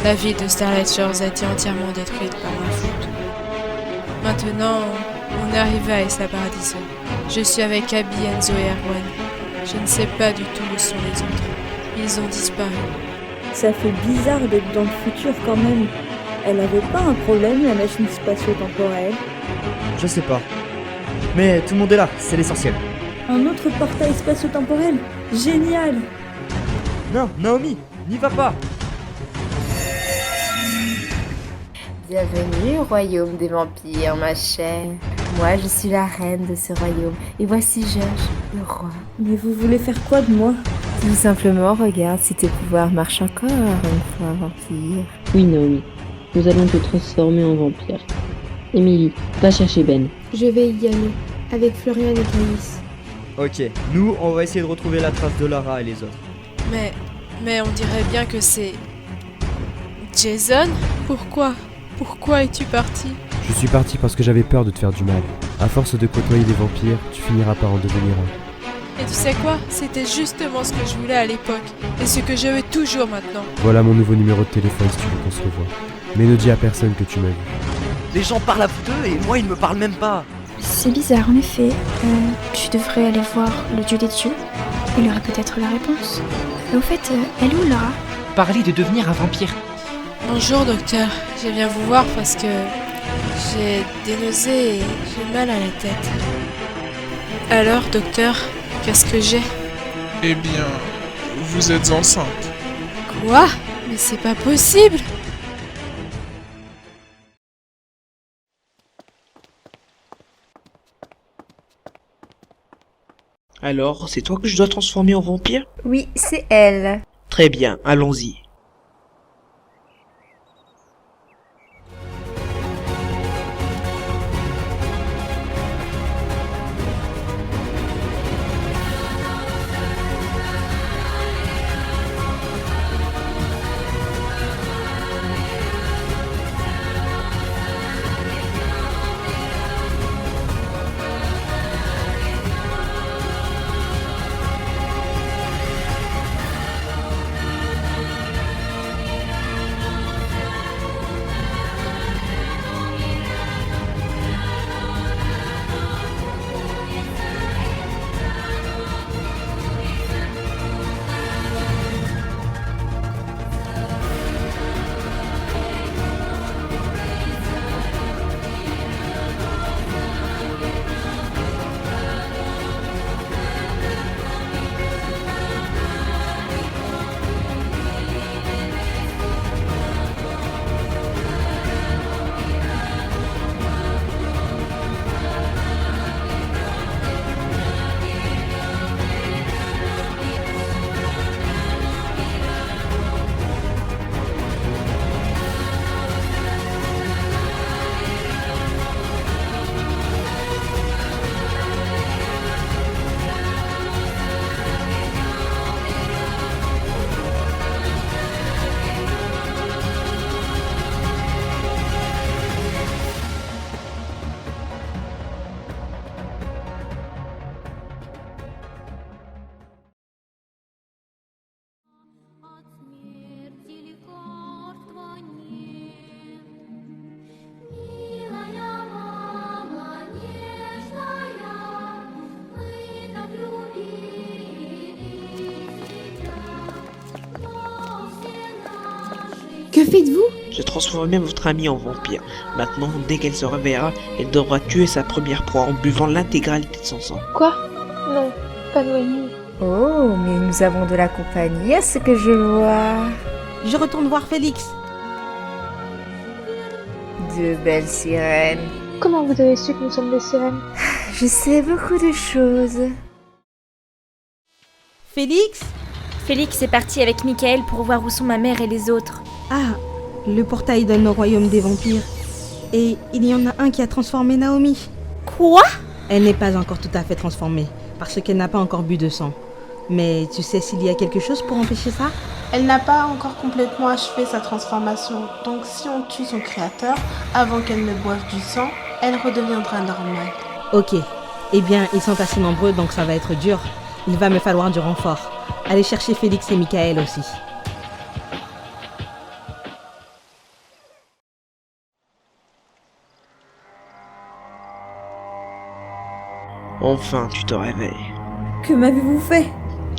La ville de Starlight Shores a été entièrement détruite par ma faute. Maintenant, on est arrivé à Isla Paradiso. Je suis avec Abby, Enzo et Erwan. Je ne sais pas du tout où sont les autres. Ils ont disparu. Ça fait bizarre d'être dans le futur quand même. Elle avait pas un problème, la machine spatio-temporelle? Je sais pas. Mais tout le monde est là, c'est l'essentiel. Un autre portail spatio-temporel? Génial! Non, Naomi, n'y va pas. Bienvenue au royaume des vampires, ma chère. Moi, je suis la reine de ce royaume. Et voici George, le roi. Mais vous voulez faire quoi de moi? Tout simplement, regarde si tes pouvoirs marchent encore une fois, vampire. Oui, Naomi. Nous allons te transformer en vampire. Émilie, va chercher Ben. Je vais y aller, avec Florian et Caïs. Ok, nous, on va essayer de retrouver la trace de Lara et les autres. Mais on dirait bien que c'est... Jason? Pourquoi es-tu parti? Je suis parti parce que j'avais peur de te faire du mal. À force de côtoyer les vampires, tu finiras par en devenir un. Et tu sais quoi? C'était justement ce que je voulais à l'époque. Et ce que je veux toujours maintenant. Voilà mon nouveau numéro de téléphone si tu veux qu'on se revoie. Mais ne dis à personne que tu m'as vu. Les gens parlent à vous deux et moi ils me parlent même pas. C'est bizarre en effet. Tu devrais aller voir le dieu des dieux. Il aura peut-être la réponse. Et au fait, elle est où Lara? Parler de devenir un vampire. Bonjour docteur, je viens vous voir parce que j'ai des nausées et j'ai mal à la tête. Alors docteur, qu'est-ce que j'ai? Eh bien, vous êtes enceinte. Quoi? Mais c'est pas possible! Alors, c'est toi que je dois transformer en vampire? Oui, c'est elle. Très bien, allons-y. Que faites-vous? J'ai transformé votre amie en vampire. Maintenant, dès qu'elle se réveillera, elle devra tuer sa première proie en buvant l'intégralité de son sang. Quoi? Non, pas Noémie. Oh, mais nous avons de la compagnie à ce que je vois. Je retourne voir Félix. De belles sirènes. Comment vous avez su que nous sommes des sirènes? Je sais beaucoup de choses. Félix? Félix est parti avec Michael pour voir où sont ma mère et les autres. Ah, le portail donne au royaume des vampires. Et il y en a un qui a transformé Naomi. Quoi? Elle n'est pas encore tout à fait transformée, parce qu'elle n'a pas encore bu de sang. Mais tu sais s'il y a quelque chose pour empêcher ça? Elle n'a pas encore complètement achevé sa transformation, donc si on tue son créateur avant qu'elle ne boive du sang, elle redeviendra normale. Ok, eh bien ils sont assez nombreux donc ça va être dur. Il va me falloir du renfort. Allez chercher Félix et Michael aussi. Enfin, tu te réveilles. Que m'avez-vous fait?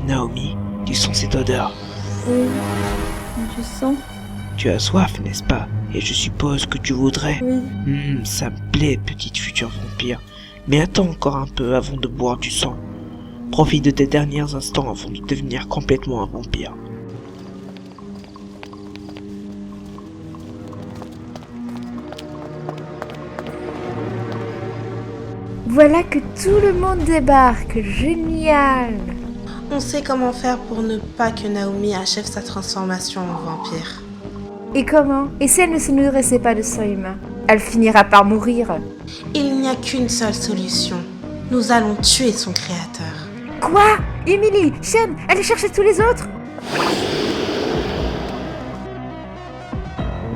Naomi, tu sens cette odeur? Oui, je sens. Tu as soif, n'est-ce pas? Et je suppose que tu voudrais... Oui. Ça me plaît, petite future vampire. Mais attends encore un peu avant de boire du sang. Profite de tes derniers instants avant de devenir complètement un vampire. Voilà que tout le monde débarque, génial! On sait comment faire pour ne pas que Naomi achève sa transformation en vampire. Et comment? Et si elle ne se nourrissait pas de sang humain? Elle finira par mourir. Il n'y a qu'une seule solution. Nous allons tuer son créateur. Quoi? Emily, Shen, allez chercher tous les autres?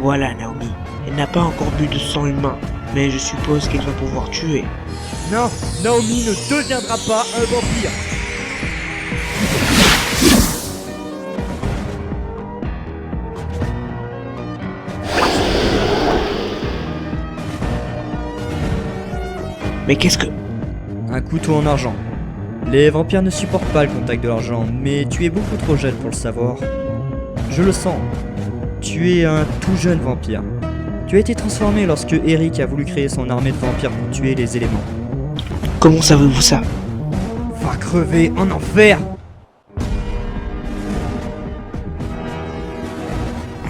Voilà, Naomi. Elle n'a pas encore bu de sang humain, mais je suppose qu'elle va pouvoir tuer. Non, Naomi ne deviendra pas un vampire. Mais qu'est-ce que... Un couteau en argent. Les vampires ne supportent pas le contact de l'argent, mais tu es beaucoup trop jeune pour le savoir. Je le sens. Tu es un tout jeune vampire. Tu as été transformé lorsque Eric a voulu créer son armée de vampires pour tuer les éléments. Comment savez-vous ça? Va crever en enfer!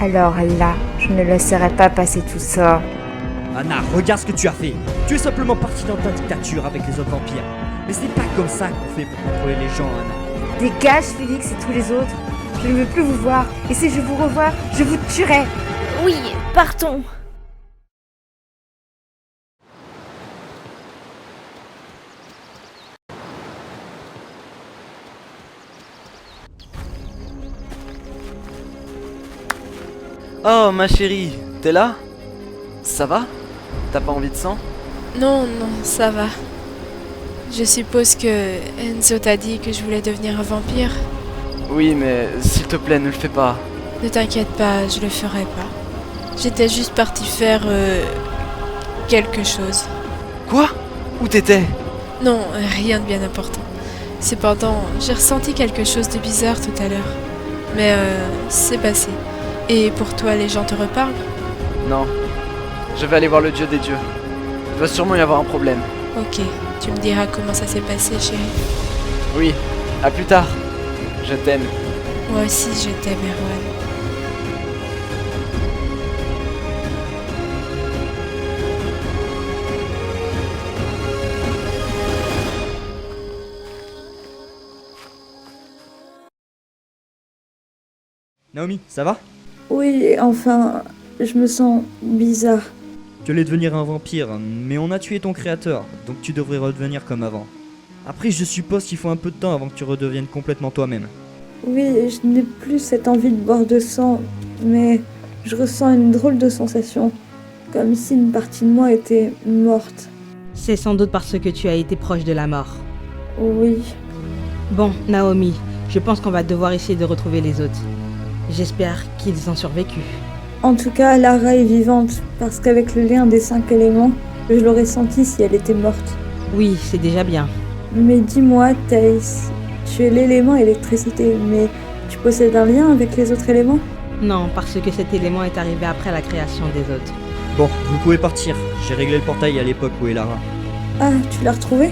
Alors là, je ne laisserai pas passer tout ça. Anna, regarde ce que tu as fait. Tu es simplement parti dans ta dictature avec les autres vampires. Mais ce n'est pas comme ça qu'on fait pour contrôler les gens, Anna. Dégage, Félix et tous les autres. Je ne veux plus vous voir. Et si je vous revois, je vous tuerai. Oui, partons. Oh ma chérie, t'es là? Ça va? T'as pas envie de sang? Non, ça va. Je suppose que Enzo t'a dit que je voulais devenir un vampire. Oui, mais s'il te plaît, ne le fais pas. Ne t'inquiète pas, je le ferai pas. J'étais juste partie faire quelque chose. Quoi? Où t'étais? Non, rien de bien important. Cependant, j'ai ressenti quelque chose de bizarre tout à l'heure. Mais c'est passé. Et pour toi, les gens te reparlent? Non. Je vais aller voir le dieu des dieux. Il va sûrement y avoir un problème. Ok, tu me diras comment ça s'est passé, chérie. Oui, à plus tard. Je t'aime. Moi aussi, je t'aime, Erwan. Naomi, ça va? Oui, enfin, je me sens bizarre. Tu allais devenir un vampire, mais on a tué ton créateur, donc tu devrais redevenir comme avant. Après, je suppose qu'il faut un peu de temps avant que tu redeviennes complètement toi-même. Oui, je n'ai plus cette envie de boire de sang, mais je ressens une drôle de sensation, comme si une partie de moi était morte. C'est sans doute parce que tu as été proche de la mort. Oui. Bon, Naomi, je pense qu'on va devoir essayer de retrouver les autres. J'espère qu'ils ont survécu. En tout cas, Lara est vivante, parce qu'avec le lien des 5 éléments, je l'aurais senti si elle était morte. Oui, c'est déjà bien. Mais dis-moi, Thaïs, tu es l'élément électricité, mais tu possèdes un lien avec les autres éléments? Non, parce que cet élément est arrivé après la création des autres. Bon, vous pouvez partir. J'ai réglé le portail à l'époque où est Lara. Ah, tu l'as retrouvée?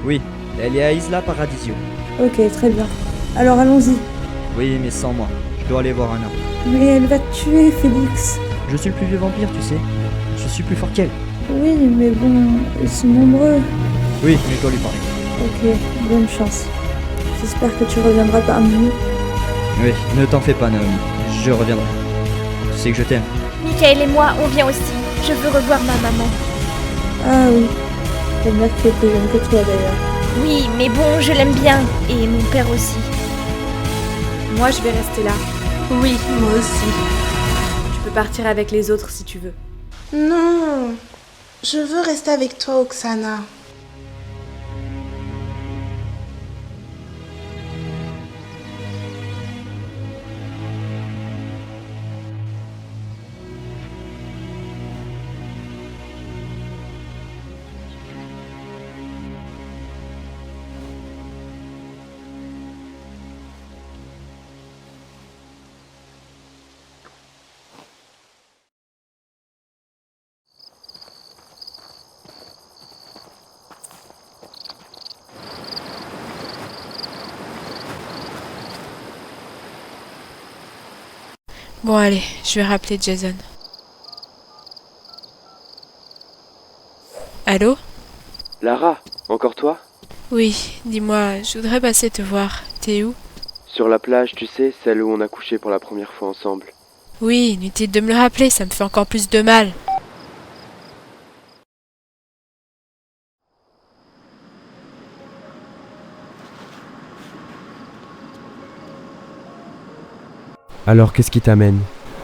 Oui, elle est à Isla Paradisio. Ok, très bien. Alors allons-y. Oui, mais sans moi. Je dois aller voir Anna. Mais elle va te tuer, Félix. Je suis le plus vieux vampire, tu sais. Je suis plus fort qu'elle. Oui, mais bon, ils sont nombreux. Oui, mais je dois lui parler. Ok, bonne chance. J'espère que tu reviendras parmi nous. Oui, ne t'en fais pas, Naomi. Je reviendrai. Tu sais que je t'aime. Michael et moi, on vient aussi. Je veux revoir ma maman. Ah oui. Ta mère qui est plus jeune que toi, d'ailleurs. Oui, mais bon, je l'aime bien. Et mon père aussi. Moi, je vais rester là. Oui, moi aussi. Tu peux partir avec les autres si tu veux. Non, je veux rester avec toi, Oksana. Bon allez, je vais rappeler Jason. Allô? Lara, encore toi? Oui, dis-moi, je voudrais passer te voir. T'es où? Sur la plage, tu sais, celle où on a couché pour la première fois ensemble. Oui, inutile de me le rappeler, ça me fait encore plus de mal. Alors, qu'est-ce qui t'amène?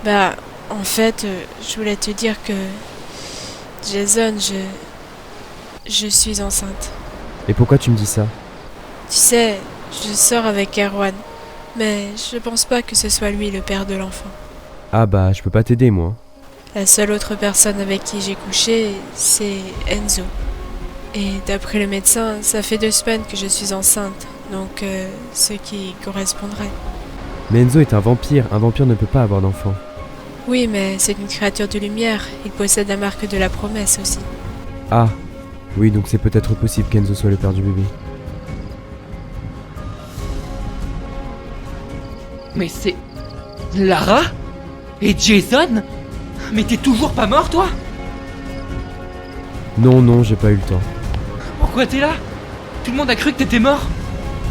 Bah, en fait, je voulais te dire que... Jason, je suis enceinte. Et pourquoi tu me dis ça? Tu sais, je sors avec Erwan, mais je pense pas que ce soit lui le père de l'enfant. Ah bah, je peux pas t'aider, moi. La seule autre personne avec qui j'ai couché, c'est Enzo. Et d'après le médecin, ça fait 2 semaines que je suis enceinte, donc ce qui correspondrait. Mais Enzo est un vampire ne peut pas avoir d'enfant. Oui, mais c'est une créature de lumière, il possède la marque de la promesse aussi. Ah, oui, donc c'est peut-être possible qu'Enzo soit le père du bébé. Mais c'est... Lara? Et Jason? Mais t'es toujours pas mort, toi? Non, j'ai pas eu le temps. Pourquoi t'es là? Tout le monde a cru que t'étais mort.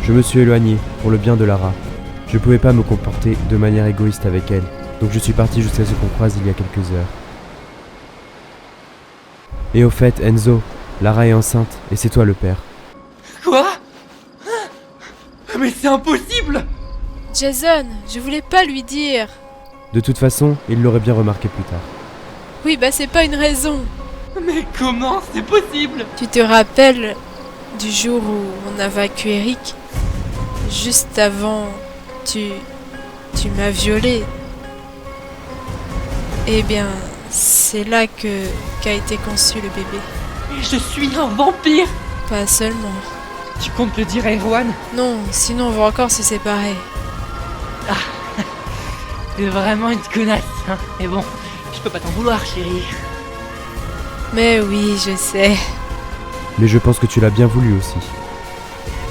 Je me suis éloigné, pour le bien de Lara. Je pouvais pas me comporter de manière égoïste avec elle, donc je suis parti jusqu'à ce qu'on croise il y a quelques heures. Et au fait, Enzo, Lara est enceinte, et c'est toi le père. Quoi? Mais c'est impossible! Jason, je voulais pas lui dire. De toute façon, il l'aurait bien remarqué plus tard. Oui, bah c'est pas une raison. Mais comment c'est possible? Tu te rappelles du jour où on a vaincu Eric? Juste avant, tu m'as violée. Eh bien, c'est là qu'a été conçu le bébé. Mais je suis un vampire! Pas seulement. Tu comptes le dire à Erwan? Non, sinon on va encore se séparer. Ah, t'es vraiment une connasse, hein. Mais bon, je peux pas t'en vouloir, chérie. Mais oui, je sais. Mais je pense que tu l'as bien voulu aussi.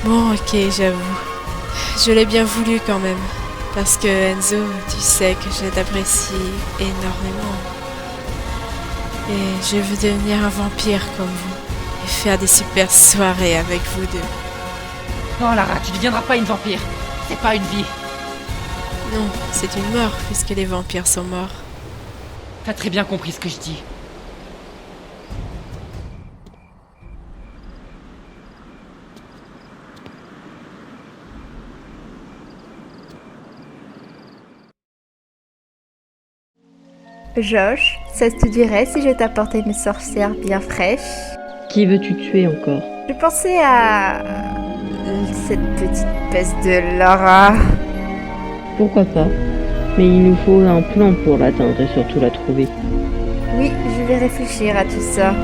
Bon, ok, j'avoue. Je l'ai bien voulu quand même. Parce que Enzo, tu sais que je t'apprécie énormément. Et je veux devenir un vampire comme vous. Et faire des super soirées avec vous deux. Non, Lara, tu deviendras pas une vampire. C'est pas une vie. Non, c'est une mort, puisque les vampires sont morts. T'as très bien compris ce que je dis. Josh, ça te dirait si je t'apportais une sorcière bien fraîche? Qui veux-tu tuer encore? Je pensais à... cette petite peste de Lara. Pourquoi pas? Mais il nous faut un plan pour l'atteindre et surtout la trouver. Oui, je vais réfléchir à tout ça.